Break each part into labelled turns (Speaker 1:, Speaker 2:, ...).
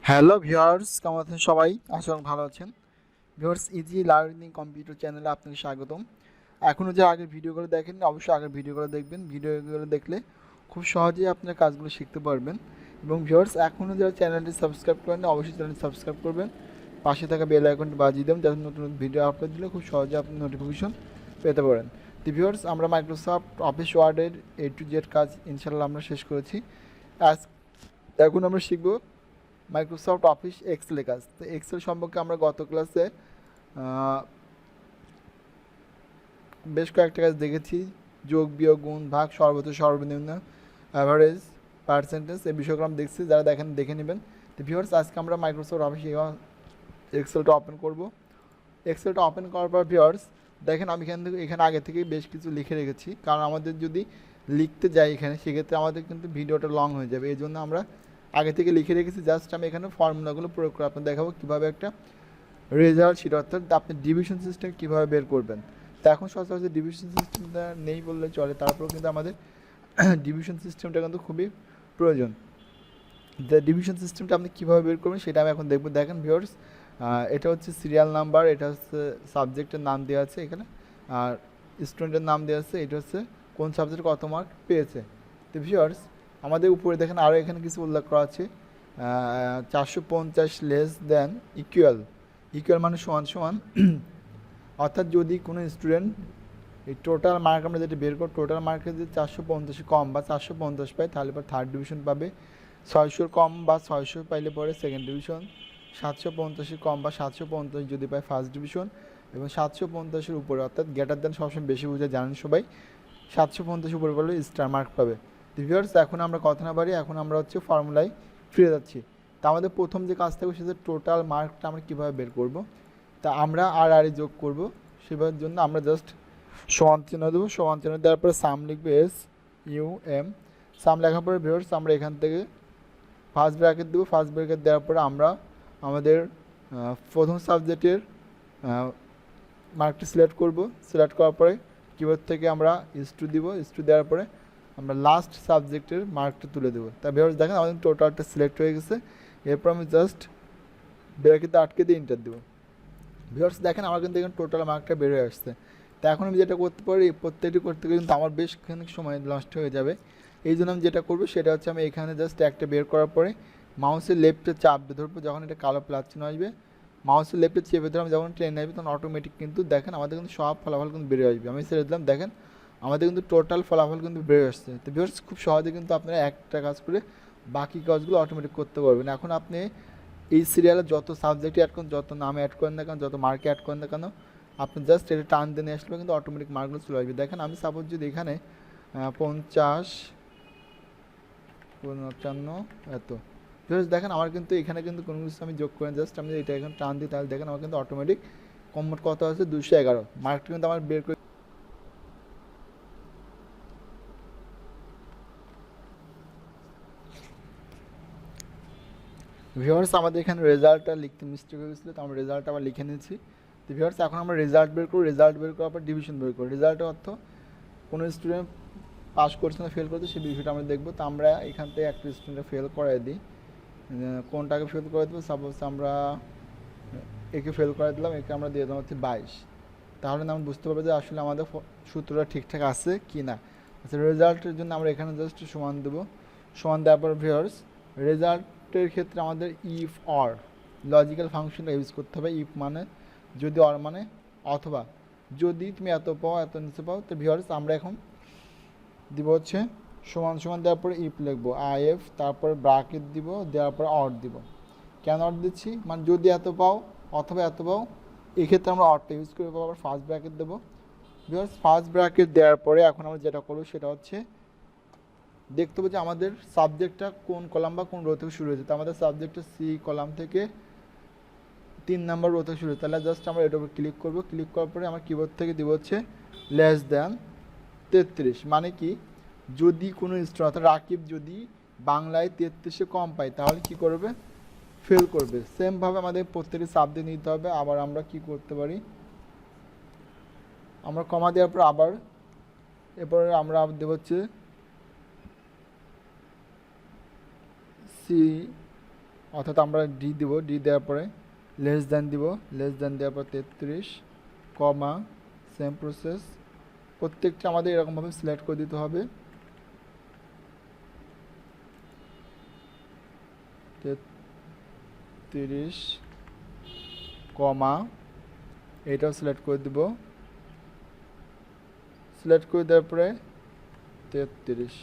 Speaker 1: Hello viewers, কেমন আছেন সবাই? আশা করি ভালো আছেন। ভিউয়ার্স, ইজি লার্নিং কম্পিউটার চ্যানেলে আপনাকে স্বাগতম। এখনও যে আগের ভিডিওগুলো দেখেননি, অবশ্যই আগের ভিডিওগুলো দেখবেন। ভিডিওগুলো দেখলে খুব সহজেই আপনার কাজগুলো শিখতে পারবেন। এবং ভিউয়ার্স, এখনও যারা চ্যানেলটি সাবস্ক্রাইব করেন অবশ্যই চ্যানেলটি সাবস্ক্রাইব করবেন। পাশে থাকা বেল আইকনটি বাজিয়ে দেবেন, যাতে নতুন নতুন ভিডিও আপলোড দিলে খুব সহজে আপনি নোটিফিকেশন পেতে পারেন। তো ভিউয়ার্স, আমরা মাইক্রোসফট অফিস ওয়ার্ডের A to Z কাজ ইনশাল্লাহ আমরা শেষ করেছি। আজ এখন আমরা শিখব মাইক্রোসফট অফিস এক্সেল কাজ। তো এক্সেল সম্পর্কে আমরা গত ক্লাসে বেশ কয়েকটা কাজ দেখেছি। যোগ, বিয়োগ, গুণ, ভাগ, সর্বোচ্চ, সর্বনিম্ন, অ্যাভারেজ, পার্সেন্টেজ, এই বিষয়গুলো আমরা দেখছি। যারা দেখে নেবেন। তো ভিউয়ার্স, আজকে আমরা মাইক্রোসফট অফিস এক্সেলটা ওপেন করব। এক্সেলটা ওপেন করার পর ভিউয়ার্স দেখেন, আমি এখানে আগে থেকে বেশ কিছু লিখে রেখেছি, কারণ আমাদের যদি লিখতে যাই এখানে, সেক্ষেত্রে আমাদের কিন্তু ভিডিওটা লং হয়ে যাবে। এই জন্য আমরা আগে থেকে লিখে রেখেছি। জাস্ট আমি এখানে ফর্মুলাগুলো প্রয়োগ করে আপনার দেখাবো কীভাবে একটা রেজাল্ট শিট, অর্থাৎ আপনি ডিভিশন সিস্টেম কীভাবে বের করবেন। তো এখন সচরাচর ডিভিশন সিস্টেমটা নেই বললে চলে, তারপরেও কিন্তু আমাদের ডিভিশন সিস্টেমটা কিন্তু খুবই প্রয়োজন। যে ডিভিশন সিস্টেমটা আপনি কীভাবে বের করবেন সেটা আমি এখন দেখবো। দেখেন ভিউয়ার্স, এটা হচ্ছে সিরিয়াল নাম্বার, এটা হচ্ছে সাবজেক্টের নাম দেওয়া আছে এখানে, আর স্টুডেন্টের নাম দেওয়া আছে, এটা হচ্ছে কোন সাবজেক্টে কত মার্ক পেয়েছে। তো ভিউয়ার্স, আমাদের উপরে দেখেন আরও এখানে কিছু উল্লেখ করা আছে। 450 লেস দেন ইকুয়াল, ইকুয়াল মানে সমান সমান। অর্থাৎ যদি কোনো স্টুডেন্ট এই টোটাল মার্ক আমরা যেটা বের করি, টোটাল মার্কে যদি 450 কম বা 450 পায়, তাহলে পর থার্ড ডিভিশন পাবে। 600 কম বা 600 পাইলে পরে সেকেন্ড ডিভিশন। 750 কম বা 750 যদি পায় ফার্স্ট ডিভিশন। এবং 750-এর উপরে, অর্থাৎ গ্রেটার দেন সবসময় বেশি বুঝে জানেন সবাই, 750 উপরে পড়লে স্টার মার্ক পাবে। ভিউয়ার্স, এখন আমরা কথা না বাড়ি, এখন আমরা হচ্ছে ফর্মুলায় ফিরে যাচ্ছি। তা আমাদের প্রথম যে কাজ থাকবে সেটা টোটাল মার্কটা আমরা কীভাবে বের করব। তা আমরা আর যোগ করব, সেবার জন্য আমরা জাস্ট সমান চিহ্ন দেবো। সমান চিহ্ন দেওয়ার পরে সাম লিখবে, SUM। সাম লেখার পরে ভিউয়ার্স আমরা এখান থেকে ফার্স্ট ব্র্যাকেট দেবো। ফার্স্ট ব্র্যাকেট দেওয়ার পরে আমরা আমাদের প্রথম সাবজেক্টের মার্কটি সিলেক্ট করব। সিলেক্ট করার পরে কিবোর্ড থেকে আমরা ইস্টু দিব। ইস্টু দেওয়ার পরে আমরা লাস্ট সাবজেক্টের মার্কটা তুলে দেবো। তা ভিউয়ার্স দেখেন, আমাদের টোটালটা সিলেক্ট হয়ে গেছে। এরপর আমি জাস্ট ব্র্যাকেটে আটকে দিয়ে ইন্টার দেবো। ভিউয়ার্স দেখেন, আমার কিন্তু এখানে টোটাল মার্কটা বেরোয় আসছে। তা এখন আমি যেটা করতে পারি, প্রত্যেকটি করতে গেলে কিন্তু আমার বেশ খানিক সময় নষ্ট হয়ে যাবে। এই জন্য আমি যেটা করবো সেটা হচ্ছে, আমি এখানে জাস্ট একটা বের করার পরে মাউসের লেফটে চাপ ধরবো। যখন এটা কালো প্লাস চিহ্ন আসবে, মাউসের লেফটে চেপে ধরে আমি যখন ট্রেন আসবে, তখন অটোমেটিক কিন্তু দেখেন আমাদের কিন্তু সব ফলাফল কিন্তু বেরিয়ে আসবে। আমি ছেড়ে দিলাম, দেখেন আমাদের কিন্তু টোটাল ফলাফল কিন্তু বেরিয়ে আসছে। তো ভিউয়ার্স, খুব সহজে কিন্তু আপনারা একটা কাজ করে বাকি কাজগুলো অটোমেটিক করতে পারবেন। এখন আপনি এই সিরিয়ালে যত সাবজেক্ট অ্যাড করেন, যত নাম অ্যাড করেন না কেন, যত মার্কে অ্যাড করেন না কেন, আপনি জাস্ট এটা টান দিয়ে নিয়ে আসলে কিন্তু অটোমেটিক মার্কগুলো চলে আসবে। দেখেন আমি সাপোজ যদি এখানে 50, 55 এত, জাস্ট দেখেন আমার কিন্তু এখানে কিন্তু কোনো কিছু আমি যোগ করেন, জাস্ট আমি এটা এখানে টান দিই, তাহলে দেখেন আমার কিন্তু অটোমেটিক কমোড কত আছে, 211 মার্কটা কিন্তু আমার বের করে। ভিউয়ার্স, আমাদের এখানে রেজাল্টটা লিখতে মিস্টেক হয়ে গেছিলো, তো আমরা রেজাল্টটা আবার লিখে নিয়েছি। তো ভিউয়ার্স, এখন আমরা রেজাল্ট বের করব। রেজাল্ট বের করার পর ডিভিশন বের করব। রেজাল্টের অর্থ কোনো স্টুডেন্ট পাস করছে না ফেল করছে, সেই বিষয়টা আমরা দেখবো। তো আমরা এখান থেকে একটা স্টুডেন্টকে ফেল করাই দিই। কোনটাকে ফেল করে দেবো, সাপোজ আমরা একে ফেল করে দিলাম, একে আমরা দিয়ে দিলাম হচ্ছে 22। তাহলে আমরা বুঝতে পারবো যে আসলে আমাদের সূত্রটা ঠিকঠাক আছে কি না। আচ্ছা, রেজাল্টের জন্য আমরা এখানে জাস্ট সমান দেবো। সমান দেওয়ার পর ভিউয়ার্স, রেজাল্টের ক্ষেত্রে আমাদের ইফ অর লজিক্যাল ফাংশনটা ইউজ করতে হবে। ইফ মানে যদি, অর মানে অথবা। যদি তুমি এত পাও, এত নিচে পাও। তো ভিউয়ার্স, আমরা এখন দিব হচ্ছে সমান সমান দেওয়ার পরে ইফ লিখবো, IF, তারপরে ব্র্যাকেট দিব, দেওয়ার পরে অর দিব। কেন অর দিচ্ছি, মানে যদি এত পাও অথবা এত পাও, এক্ষেত্রে আমরা অরটা ইউজ করবো। আবার ফার্স্ট ব্র্যাকেট দেবো। ভিউয়ার্স, ফার্স্ট ব্র্যাকেট দেওয়ার পরে এখন আমরা যেটা করবো সেটা হচ্ছে দেখতে হবে যে আমাদের সাবজেক্টটা কোন কলাম বা কোন রো থেকে শুরু হয়েছে। তো আমাদের সাবজেক্টটা সি কলাম থেকে 3 নম্বর রো থেকে শুরু হয়েছে। তাহলে জাস্ট আমরা এটার উপর ক্লিক করবো। ক্লিক করার পরে আমার কিবোর্ড থেকে দিব হচ্ছে লেস দ্যান 33। মানে কি, যদি কোনো স্টুডেন্ট অর্থাৎ রাকিব যদি বাংলায় 33-এ কম পায়, তাহলে কি করবে, ফেল করবে। সেমভাবে আমাদের প্রত্যেকটি সাবজেক্ট নিতে হবে। আবার আমরা কি করতে পারি, আমরা কমা দেওয়ার পর আবার এরপরে আমরা দেবো হচ্ছে সি অর্থাৎ আমরা ডি দিব, ডি দেওয়ার পরে লেস দেন দিব, লেস দেন দেওয়ার পর 33 কমা সেম প্রসেস প্রত্যেকটা আমাদের এরকমভাবে সিলেক্ট করে দিতে হবে। 33 কমা এটাও সিলেক্ট করে দিব, সিলেক্ট করে দেওয়ার পরে 33।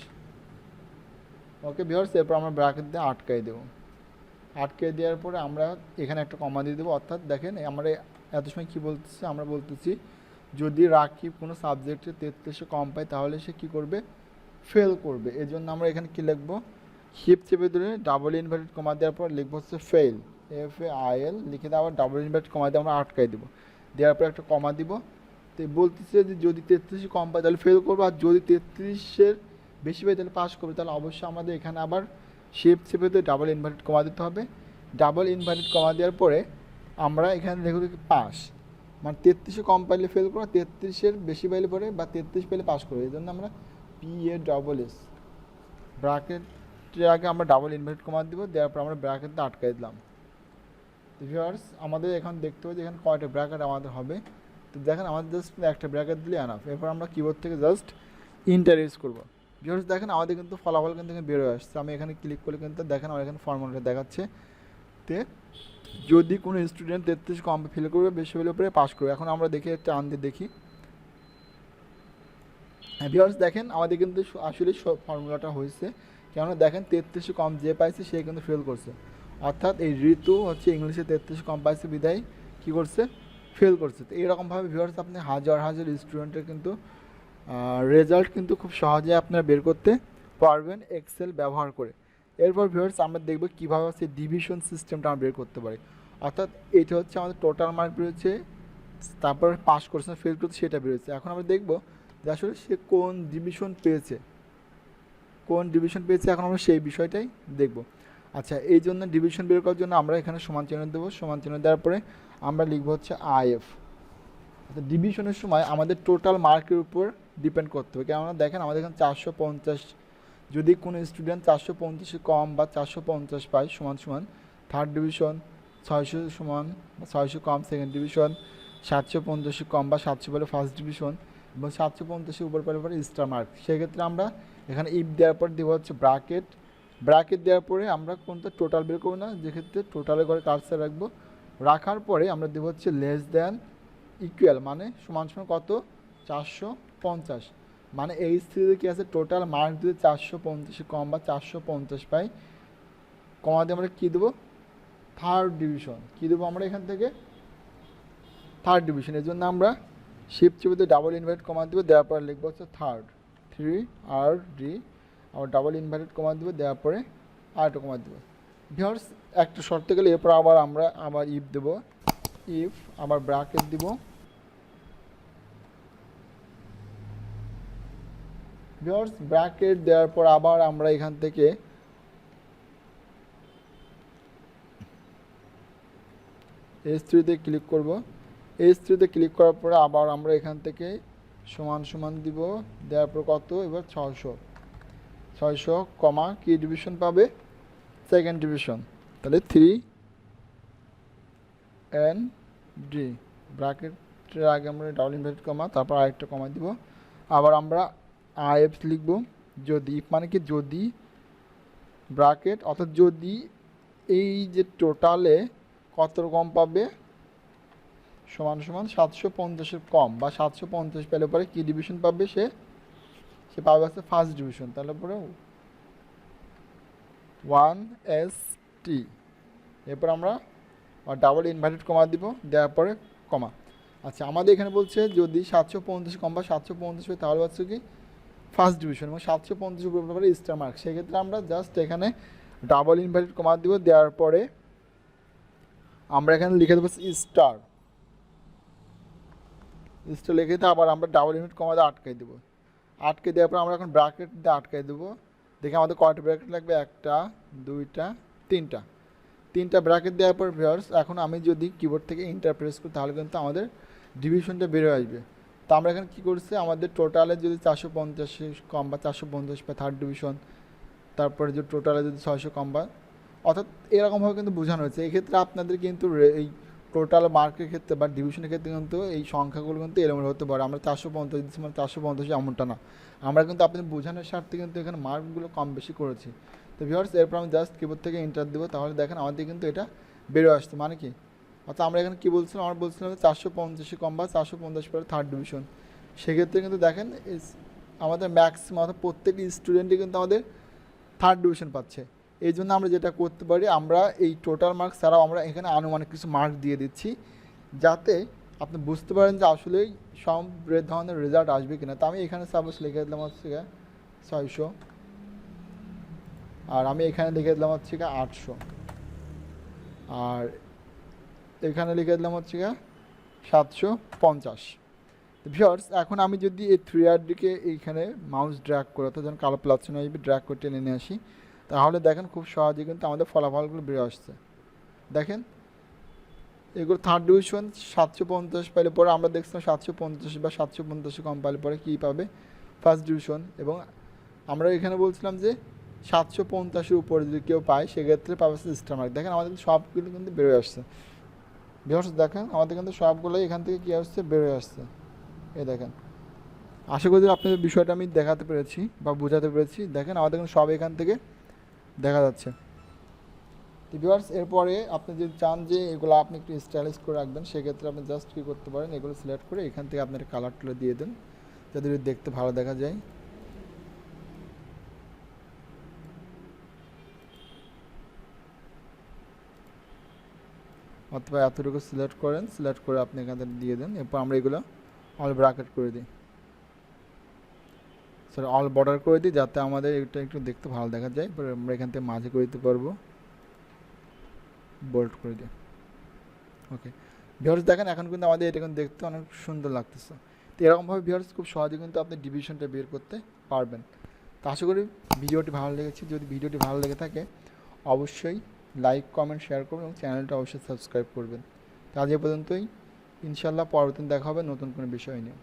Speaker 1: ওকে ভিউয়ার্স, এরপর আমরা ব্র্যাকেট দিয়ে আটকাই দেবো। আটকে দেওয়ার পরে আমরা এখানে একটা কমা দিয়ে দেবো। অর্থাৎ দেখেন আমরা এত সময় কী বলতেছি, আমরা বলতেছি যদি রাকিব কোনো সাবজেক্টে 33 কম পায় তাহলে সে কী করবে, ফেল করবে। এই জন্য আমরা এখানে কী লিখবো, শিফট চেপে ধরে ডাবল ইনভার্টেড কমা দেওয়ার পর লিখবো হচ্ছে ফেল, FAIL লিখে দেওয়া, আবার ডাবল ইনভার্টেড কমা দিয়ে আমরা আটকাই দেবো। দেওয়ার পর একটা কমা দিব। তো বলতেছে যে যদি 33 কম পায় তাহলে ফেল করবো, আর যদি 33-এর বেশি পাই তাহলে পাস করবে। তাহলে অবশ্যই আমাদের এখানে আবার শিফট চেপে ধরে ডাবল ইনভার্টেড কমা দিতে হবে। ডাবল ইনভার্টেড কমা দেওয়ার পরে আমরা এখানে লিখব পাস, মানে 33 কম পাইলে ফেল করবো, 33-এর বেশি পাইলে পরে বা 33 পেলে পাস করবো। এই জন্য আমরা PASS ব্র্যাকেটের আগে আমরা ডাবল ইনভার্টেড কমা দিব, দেওয়ার পর আমরা ব্র্যাকেটটা আটকাই দিলাম। ভিউয়ার্স আমাদের এখন দেখতে হবে যে এখানে কয়টা ব্র্যাকেট আমাদের হবে। তো দেখেন আমাদের জাস্ট একটা ব্র্যাকেট দিলে এনাফ। এরপর আমরা কিবোর্ড থেকে জাস্ট ইন্টার ইউজ করবো। ভিউয়ার্স দেখেন আমাদের কিন্তু ফলাফল কিন্তু বেরোয় আসছে। আমি এখানে ক্লিক করে কিন্তু দেখেন আমার এখানে ফর্মুলাটা দেখাচ্ছে। তে যদি কোনো স্টুডেন্ট 33 কম ফেল করবে, বেশি হলে পরে পাস করবে। এখন আমরা দেখি একটা আন দিয়ে দেখি। ভিউয়ার্স দেখেন আমাদের কিন্তু আসলে ফর্মুলাটা হয়েছে, কেননা দেখেন 33 কম যে পাইছে সে কিন্তু ফেল করছে। অর্থাৎ এই ঋতু হচ্ছে ইংলিশে 33 কম পাইছে বিদায় কী করছে, ফেল করছে। তো এইরকমভাবে ভিউয়ার্স আপনি হাজার হাজার স্টুডেন্টের কিন্তু রেজাল্ট কিন্তু খুব সহজে আপনারা বের করতে পারবেন এক্সেল ব্যবহার করে। এরপর ভিউয়ার্স আমরা দেখব কীভাবে হচ্ছে ডিভিশন সিস্টেমটা আমরা বের করতে পারি। অর্থাৎ এটা হচ্ছে আমাদের টোটাল মার্ক বেরোচ্ছে, তারপর পাস করছে না ফেল করছে সেটা বেরোচ্ছে। এখন আমরা দেখব যে আসলে সে কোন ডিভিশন পেয়েছে, কোন ডিভিশন পেয়েছে, এখন আমরা সেই বিষয়টাই দেখব। আচ্ছা, এই জন্য ডিভিশন বের করার জন্য আমরা এখানে সমান চিহ্ন দেবো। সমান চিহ্ন দেওয়ার পরে আমরা লিখব হচ্ছে IF। অর্থাৎ ডিভিশনের সময় আমাদের টোটাল মার্কের উপর ডিপেন্ড করতে হবে। কেননা দেখেন আমাদের এখানে 450, যদি কোনো স্টুডেন্ট 450 কম বা 450 পায় সমান সমান থার্ড ডিভিশন, 600 সমান বা 600 কম সেকেন্ড ডিভিশন, 750 কম বা 700 পেলে ফার্স্ট ডিভিশন এবং 750 উপর পেলে পরে স্টার মার্ক। সেক্ষেত্রে আমরা এখানে ইফ দেওয়ার পর দেবো হচ্ছে ব্র্যাকেট। ব্র্যাকেট দেওয়ার পরে আমরা কোনটা টোটাল বের করবো না, যেক্ষেত্রে টোটালের ঘরে কার্সার রাখবো। রাখার পরে আমরা দেবো হচ্ছে লেস দ্যান ইকুয়াল, মানে সমান সমান কত, 450। মানে এই স্থিতিতে কী আছে, টোটাল মার্ক যদি 450 কম বা 450 পাই, কমা দিয়ে আমরা কী দেবো, থার্ড ডিভিশন। কী দেবো আমরা এখান থেকে, থার্ড ডিভিশন। এর জন্য আমরা শিফট চেপে ডাবল ইনভার্ট কমা দেবো, দেওয়ার পরে লিখবো হচ্ছে থার্ড, 3RD, আবার ডাবল ইনভার্টেড কমা দেবো, দেওয়ার পরে আরেকটা কমা দেবো। ভিউয়ার্স একটা শর্তে গেলে এরপর আমরা আবার ইফ দেবো, ইফ আবার ব্র্যাকেট দিব। ভিউয়ার্স ব্র্যাকেট দেওয়ার পর আবার আমরা এখান থেকে S3-তে ক্লিক করব। S3-তে ক্লিক করার পরে আবার আমরা এখান থেকে সমান সমান দিব, দেওয়ার পর কত, এবার 600 কমা কি ডিভিশন পাবে, সেকেন্ড ডিভিশন। তাহলে 3ND ব্র্যাকেটের আগে আমরা ডাবল ইনভার্টেড কমা, তারপর আরেকটা কমা দিব। আবার আমরা IF লিখব। যদি ইফ মানে কি, যদি ব্র্যাকেট, অর্থাৎ যদি এই যে টোটালে কত কম পাবে সমান সমান 750-এর কম বা 750 পেলে পরে কি ডিভিশন পাবে, সে পাবে হচ্ছে ফার্স্ট ডিভিশন। তাহলে পরে 1ST। এরপর আমরা ডাবল ইনভার্টেড কমা দিব, দেওয়ার পরে কমা। আচ্ছা, আমাদের এখানে বলছে যদি 750 কম বা 750 হয় তাহলে হচ্ছে কি ফার্স্ট ডিভিশন, এবং 750 উপর পরে স্টার মার্ক। সেক্ষেত্রে আমরা জাস্ট এখানে ডাবল ইনভার্টেড কমা দিব, দেওয়ার পরে আমরা এখানে লিখে দেবো স্টার লিখে দিতে, আবার আমরা ডাবল ইনভার্টেড কমা দিয়ে আটকাই দেবো। আটকে দেওয়ার পর আমরা এখন ব্র্যাকেট দিয়ে আটকাই দেবো। দেখে আমাদের কয়টা ব্র্যাকেট লাগবে, 1টা 2টা 3টা ব্র্যাকেট দেওয়ার পর ভিউয়ার্স এখন আমি যদি কিবোর্ড থেকে এন্টার প্রেস করি তাহলে কিন্তু আমাদের ডিভিশনটা বের হয়ে আসবে। তো আমরা এখানে কী করছি, আমাদের টোটালে যদি 450 কম বা 450 পাই থার্ড ডিভিশন, তারপরে যদি টোটালে যদি 600 কম বা অর্থাৎ এরকমভাবে কিন্তু বোঝানো হয়েছে। এক্ষেত্রে আপনাদের কিন্তু এই টোটাল মার্কের ক্ষেত্রে বা ডিভিশনের ক্ষেত্রে কিন্তু এই সংখ্যাগুলো কিন্তু এলোমেলো হতে পারে। আমরা 450 দিচ্ছি মানে 450 এমনটা না, আমরা কিন্তু আপনাদের বোঝানোর স্বার্থে কিন্তু এখানে মার্কগুলো কম বেশি করেছি। তো ভিউয়ার্স এরপর আমি জাস্ট কিবোর্ড থেকে এন্টার দেবো, তাহলে দেখেন আমাদের কিন্তু এটা বেরোয় আসছে। মানে কি, অর্থাৎ আমরা এখানে কী বলছিলাম, আমরা বলছিলাম 450 কম বা 450 পরে থার্ড ডিভিশন। সেক্ষেত্রে কিন্তু দেখেন আমাদের ম্যাক্সিমাম অর্থাৎ প্রত্যেকটি স্টুডেন্টই কিন্তু আমাদের থার্ড ডিভিশন পাচ্ছে। এই জন্য আমরা যেটা করতে পারি, আমরা এই টোটাল মার্কস ছাড়াও আমরা এখানে আনুমানিক কিছু মার্ক দিয়ে দিচ্ছি, যাতে আপনি বুঝতে পারেন যে আসলেই সব ধরনের রেজাল্ট আসবে কিনা। তো আমি এখানে সাপোজ লিখে দিলাম হচ্ছে 600, আর আমি এখানে লিখে দিলাম হচ্ছে 800, আর এখানে লিখে দিলাম হচ্ছে 750। ভিউয়ার্স এখন আমি যদি এই 3 দিকে এইখানে মাউস ড্র্যাগ করে, অর্থাৎ যখন কালো প্লাস চিহ্ন আসবে ড্র্যাগ করে টেনে নিয়ে আসি, তাহলে দেখেন খুব সহজে কিন্তু আমাদের ফলাফলগুলো বেরিয়ে আসছে। দেখেন এগুলো থার্ড ডিভিশন 750 পাইলে পরে আমরা দেখছিলাম 750 বা 750 কম পাইলে পরে কী পাবে, ফার্স্ট ডিভিশন। এবং আমরা এখানে বলছিলাম যে 750-এর উপরে যদি কেউ পায় সেক্ষেত্রে পাবে স্টার মার্ক। দেখেন আমাদের সবগুলো কিন্তু বেরোয় আসছে। ভিউয়ার্স দেখেন আমাদের কিন্তু সবগুলোই এখান থেকে কী আসছে, বেরোয় আসছে। এই দেখেন, আশা করি আপনাদের বিষয়টা আমি দেখাতে পেরেছি বা বোঝাতে পেরেছি। দেখেন আমাদের কিন্তু সব এখান থেকে দেখা যাচ্ছে। তো ভিউয়ার্স এরপরে আপনি যদি চান যে এগুলো আপনি একটু স্টাইলিশ করে রাখবেন, সেক্ষেত্রে আপনি জাস্ট কী করতে পারেন, এগুলো সিলেক্ট করে এখান থেকে আপনার কালার তুলে দিয়ে দেন, যাতে দেখতে ভালো দেখা যায়। অথবা এতটুকু সিলেক্ট করেন, সিলেক্ট করে আপনি এখান থেকে দিয়ে দেন। এরপর আমরা এগুলো অল ব্র্যাকেট করে দিই, সরি অল বর্ডার করে দিই, যাতে আমাদের এটা একটু দেখতে ভালো দেখা যায়। এরপর আমরা এখান থেকে মাঝে করে দিতে পারবো, বোল্ড করে দিই। ওকে ভিউয়ার্স দেখেন এখন কিন্তু আমাদের এটা কিন্তু দেখতে অনেক সুন্দর লাগতেছে। তো এরকমভাবে ভিউয়ার্স খুব সহজে কিন্তু আপনি ডিভিশনটা বের করতে পারবেন। তো আশা করি ভিডিওটি ভালো লেগেছে। যদি ভিডিওটি ভালো লেগে থাকে অবশ্যই লাইক কমেন্ট শেয়ার করবেন এবং চ্যানেলটা অবশ্যই সাবস্ক্রাইব করবেন। তো আজ এ পর্যন্তই, ইনশাল্লাহ পরবর্তীতে দেখা হবে নতুন কোনো বিষয় নিয়ে।